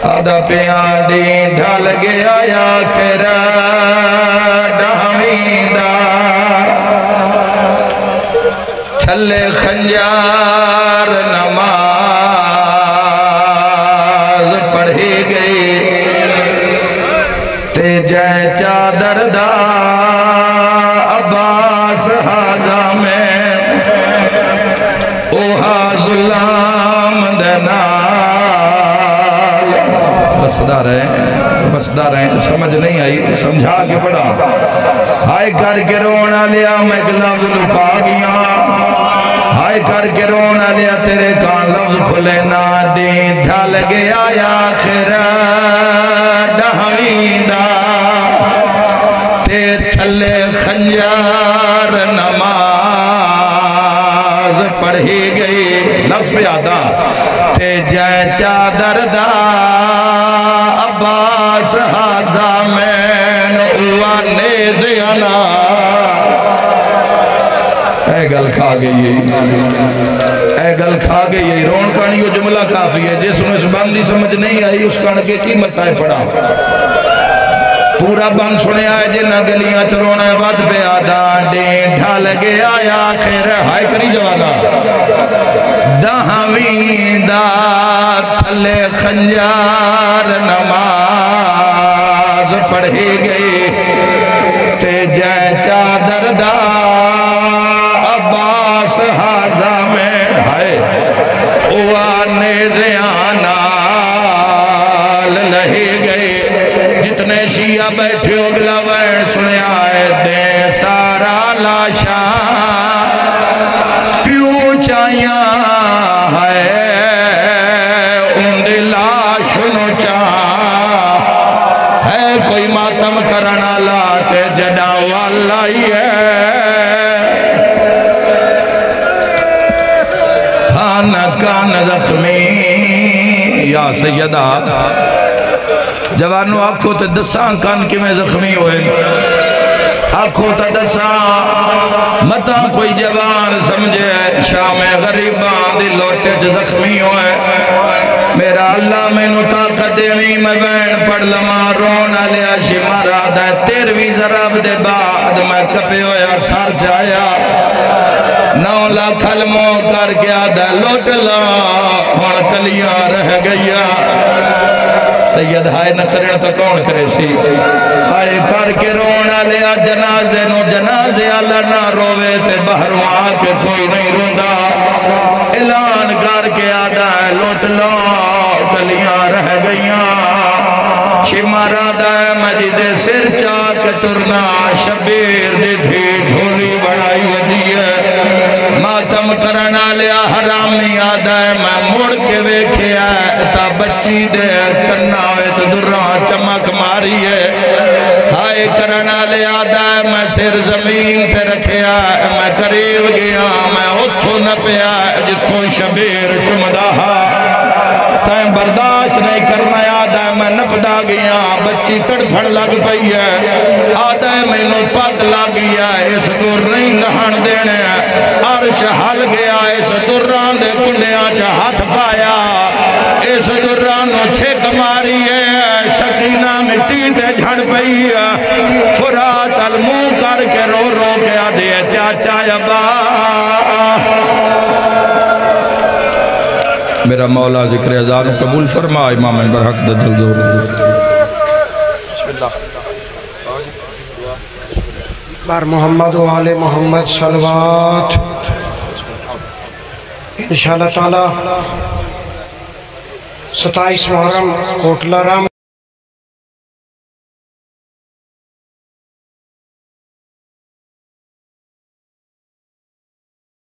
آدھا پیاندی ڈھل گیا یا خیر ڈھامیدہ تھلے خنجار نماز پڑھی گئی تے جائے چادر دا عباس حاضہ میں اوہا ظلام دنال بسدار ہیں سمجھ نہیں آئی سمجھا کے پڑھا ہائے کر کے رونا لیا میں لفظ لکا گیا ہائے کر کے رونا لیا تیرے کان لفظ کھلے نہ دی ڈھل گیا یا آخر ڈھامیدہ تے تھلے خنجار نماز پڑھی گئی لفظ پہ آتا تے جائے چادر دا عباس حاضہ میں نعوہ نیزیانا اے گل کھا گئی رون کانی کو جملہ کافی ہے جس میں اس باندھی سمجھ نہیں آئی اس کان کے کی مسائے پڑھا پورا بند سنے آئے جنہ گلیاں چلونا بد پہ آدھا دیں ڈھال گیا یا خیر ہائے کری جوانا دہمیدہ تھلے خنجار نماز پڑھی گئی تے جائے چادر دا عباس حاضہ میں ہائے اوہ نیزیانا لہی گئی جتنے شیعہ بیٹھے اگلا وین سنے آئے دیں سارا لاشا پیو چاہیاں ہے ان دلاش نوچا ہے کوئی ماتم کرنا لاتے جڑا والا ہی ہے کان زخمی یا سیدہ جوانو آنکھوں تے دساں کان کی میں زخمی ہوئے آنکھوں تے دساں متا کوئی جوان سمجھے شام غریبان دی لوٹے تے زخمی ہوئے میرا اللہ میں نو طاقت دیوی میں بین پڑھ لما رونا لیا شمارا دے تیروی ضرب دے بعد میں کپے ہویا سار جایا 9 لاکھ علموں کر کے آدھا لوٹ لا اور کلیاں رہ گیا سید ہائے نہ کرن تو کون کرے سی ہائے کر کے رونا لیا جنازے نو جنازے اللہ نہ روے تے بہروں آکے کوئی نہیں روندا اعلان کر کے آدھا لوٹ لا کلیاں رہ گئیاں شمارا دا مجید سر چاک ترنا شبیر دی دھی دھولی بڑائی ودی ہے ماتم کرنا لیا حرامی آدھا ہے میں مڑ کے ویکھے آئے تا بچی دے کرنا ہوئے تو دران چمک ماری ہے ہائے کرنا لیا آدھا ہے میں سر زمین پہ رکھے آئے میں قریب گیا میں اتھو نہ پہ آئے جتھو شبیر چمدہ تائیں برداشت نہیں کرنا آدھا ہے میں نپدا گیا بچی تڑپڑ لگ پئی ہے آدھا ہے میں نو پاک لگ گیا اس دور نہیں لہن دینے عرش حل گیا اس دوران دے کنڈیاں چا ہاتھ پایا اس دوران نو چھک ماری ہے سکینہ مٹی دے جھڑ پئی ہے فرات المو کر کے رو رو کے آدھے چاچا یبا میرا مولا ذکر ازانو قبول فرما امام برحق دا جلد ہو بسم اللہ بار محمد و آل محمد صلوات انشاءاللہ تعالی 27 محرم کوٹلہ رام